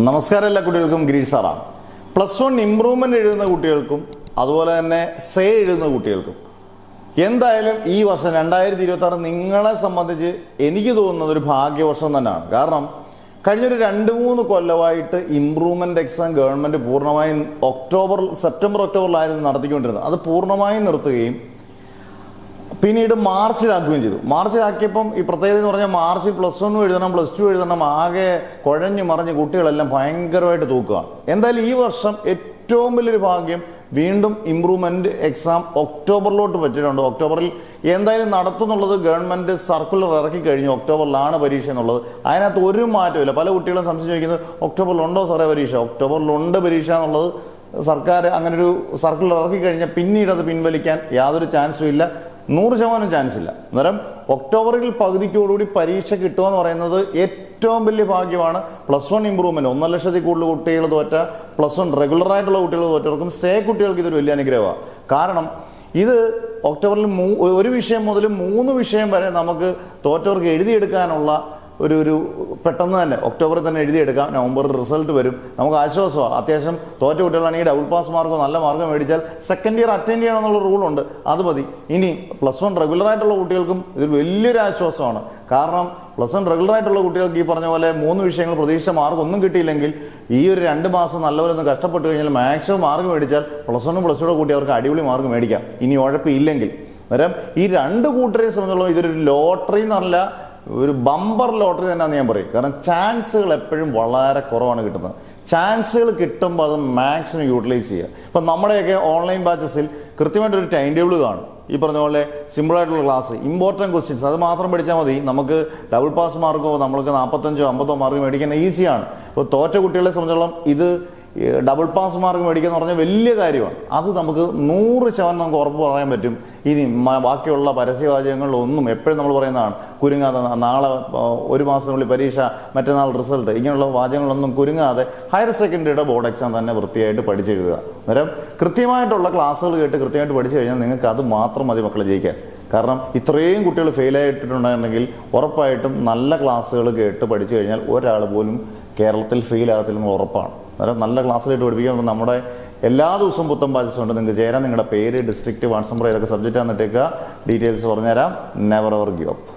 നമസ്കാരം എല്ലാ കുട്ടികൾക്കും ഗിരീഷ് സാറാണ്. +1 ഇംപ്രൂവ്മെൻ്റ് എഴുതുന്ന കുട്ടികൾക്കും അതുപോലെ തന്നെ സേ എഴുതുന്ന കുട്ടികൾക്കും എന്തായാലും ഈ വർഷം 2026 നിങ്ങളെ സംബന്ധിച്ച് എനിക്ക് തോന്നുന്നത് ഒരു ഭാഗ്യവർഷം തന്നെയാണ്. കാരണം കഴിഞ്ഞൊരു 2-3 കൊല്ലമായിട്ട് ഇംപ്രൂവ്മെൻ്റ് എക്സാം ഗവൺമെൻറ് പൂർണ്ണമായും സെപ്റ്റംബർ ഒക്ടോബറിലായിരുന്നു നടത്തിക്കൊണ്ടിരുന്നത്. അത് പൂർണ്ണമായും നിർത്തുകയും പിന്നീട് മാർച്ചിലാക്കുകയും ചെയ്തു. മാർച്ചിലാക്കിയപ്പം ഈ പ്രത്യേകത എന്ന് പറഞ്ഞാൽ മാർച്ചിൽ +1 എഴുതണം, +2 എഴുതണം, ആകെ കുഴഞ്ഞു മറിഞ്ഞ് കുട്ടികളെല്ലാം ഭയങ്കരമായിട്ട് തൂക്കുക. എന്തായാലും ഈ വർഷം ഏറ്റവും വലിയൊരു ഭാഗ്യം വീണ്ടും ഇംപ്രൂവ്മെന്റ് എക്സാം ഒക്ടോബറിലോട്ട് പറ്റിയിട്ടുണ്ട്. ഒക്ടോബറിൽ എന്തായാലും നടത്തുന്നുള്ളത് ഗവൺമെന്റ് സർക്കുലർ ഇറക്കി കഴിഞ്ഞു. ഒക്ടോബറിലാണ് പരീക്ഷ എന്നുള്ളത്. അതിനകത്ത് ഒരു മാറ്റമില്ല. പല കുട്ടികളും സംശയം ചോദിക്കുന്നത് ഒക്ടോബറിലുണ്ടോ സാറേ പരീക്ഷ? ഒക്ടോബറിലുണ്ട് പരീക്ഷ എന്നുള്ളത് സർക്കാർ അങ്ങനൊരു സർക്കുലർ ഇറക്കി കഴിഞ്ഞാൽ പിന്നീട് അത് പിൻവലിക്കാൻ യാതൊരു ചാൻസും ഇല്ല, 100% ചാൻസ് ഇല്ല. അന്നേരം ഒക്ടോബറിൽ പകുതിക്കോടുകൂടി പരീക്ഷ കിട്ടുക എന്ന് പറയുന്നത് ഏറ്റവും വലിയ ഭാഗ്യമാണ്. +1 ഇംപ്രൂവ്മെന്റ് 1.5 ലക്ഷത്തിൽ കൂടുതൽ കുട്ടികൾ തോറ്റ +1 റെഗുലറായിട്ടുള്ള കുട്ടികൾ തോറ്റവർക്കും സേ കുട്ടികൾക്ക് ഇതൊരു വലിയ അനുഗ്രഹമാണ്. കാരണം ഇത് ഒക്ടോബറിൽ ഒരു വിഷയം മുതൽ 3 വിഷയം വരെ നമുക്ക് തോറ്റവർക്ക് എഴുതിയെടുക്കാനുള്ള ഒരു പെട്ടെന്ന് തന്നെ ഒക്ടോബറിൽ തന്നെ എഴുതിയെടുക്കാം. നവംബറിൽ റിസൾട്ട് വരും. നമുക്ക് ആശ്വാസമാണ്. അത്യാവശ്യം തോറ്റ കുട്ടികളാണെങ്കിൽ ഡബിൾ പാസ് മാർക്കോ നല്ല മാർക്കോ മേടിച്ചാൽ സെക്കൻഡ് ഇയർ അറ്റൻഡ് ചെയ്യണം എന്നുള്ള റൂളുണ്ട്. അത് മതി. ഇനി +1 റെഗുലറായിട്ടുള്ള കുട്ടികൾക്കും ഇതൊരു വലിയൊരു ആശ്വാസമാണ്. കാരണം +1 റെഗുലറായിട്ടുള്ള കുട്ടികൾക്ക് ഈ പറഞ്ഞ പോലെ 3 വിഷയങ്ങൾ പ്രതീക്ഷിച്ച മാർക്ക് ഒന്നും കിട്ടിയില്ലെങ്കിൽ ഈ ഒരു 2 മാസം നല്ലപോലെ ഒന്ന് കഷ്ടപ്പെട്ട് കഴിഞ്ഞാൽ മാക്സിമം മാർക്ക് മേടിച്ചാൽ +1 +2 കൂട്ടി അവർക്ക് അടിപൊളി മാർക്ക് മേടിക്കാം. ഇനി ഉഴപ്പില്ലെങ്കിൽ അന്നേരം ഈ 2 കൂട്ടരെ സംബന്ധിച്ചുള്ള ഇതൊരു ലോട്ടറി എന്നല്ല, ഒരു ബമ്പർ ലോട്ടറി തന്നെയാണെന്ന് ഞാൻ പറയും. കാരണം ചാൻസുകൾ എപ്പോഴും വളരെ കുറവാണ് കിട്ടുന്നത്. ചാൻസുകൾ കിട്ടുമ്പോൾ അത് മാക്സിമം യൂട്ടിലൈസ് ചെയ്യുക. ഇപ്പം നമ്മുടെയൊക്കെ ഓൺലൈൻ ബാച്ചസിൽ കൃത്യമായിട്ടൊരു ടൈം ടേബിൾ കാണും. ഈ പറഞ്ഞ പോലെ സിമ്പിളായിട്ടുള്ള ക്ലാസ്, ഇമ്പോർട്ടൻറ്റ് ക്വസ്റ്റ്യൻസ് അത് മാത്രം പഠിച്ചാൽ മതി. നമുക്ക് ഡബിൾ പാസ് മാർക്കോ നമ്മൾക്ക് 45 50 മാർക്ക് മേടിക്കാൻ ഈസിയാണ്. ഇപ്പോൾ തോറ്റ കുട്ടികളെ സംബന്ധിച്ചോളം ഇത് ഡബിൾ പാസ് മാർക്ക് മേടിക്കുക എന്ന് പറഞ്ഞാൽ വലിയ കാര്യമാണ്. അത് നമുക്ക് 100% നമുക്ക് ഉറപ്പ് പറയാൻ പറ്റും. ഇനി ബാക്കിയുള്ള പരസ്യവാചകങ്ങളിലൊന്നും എപ്പോഴും നമ്മൾ പറയുന്നതാണ് കുരുങ്ങാതെ, നാളെ 1 മാസത്തിനുള്ളിൽ പരീക്ഷ, മറ്റന്നാൾ റിസൾട്ട്, ഇങ്ങനെയുള്ള വാചകങ്ങളൊന്നും കുരുങ്ങാതെ ഹയർ സെക്കൻഡറിയുടെ ബോർഡ് എക്സാം തന്നെ വൃത്തിയായിട്ട് പഠിച്ചെഴുതുക. അന്നേരം കൃത്യമായിട്ടുള്ള ക്ലാസ്സുകൾ കേട്ട് കൃത്യമായിട്ട് പഠിച്ചു കഴിഞ്ഞാൽ നിങ്ങൾക്ക് അത് മാത്രം മതി മക്കളെ ജയിക്കാൻ. കാരണം ഇത്രയും കുട്ടികൾ ഫെയിലായിട്ടുണ്ടെങ്കിൽ ഉറപ്പായിട്ടും നല്ല ക്ലാസ്സുകൾ കേട്ട് പഠിച്ചു കഴിഞ്ഞാൽ ഒരാൾ പോലും കേരളത്തിൽ ഫെയിൽ ആകത്തില്ലെന്ന് ഉറപ്പാണ്. അന്നേരം നല്ല ക്ലാസ്സിലായിട്ട് പഠിപ്പിക്കാൻ നമ്മുടെ എല്ലാ ദിവസവും പുത്തൻ ബാച്ചസ് ഉണ്ട്. നിങ്ങൾക്ക് ചേരാൻ നിങ്ങളുടെ പേര്, ഡിസ്ട്രിക്ട്, വാട്സപ്പ് നമ്പർ, ഏതൊക്കെ സബ്ജക്റ്റ് ആണെന്നിട്ടേക്കുക. ഡീറ്റെയിൽസ് പറഞ്ഞുതരാം. Never ever give up.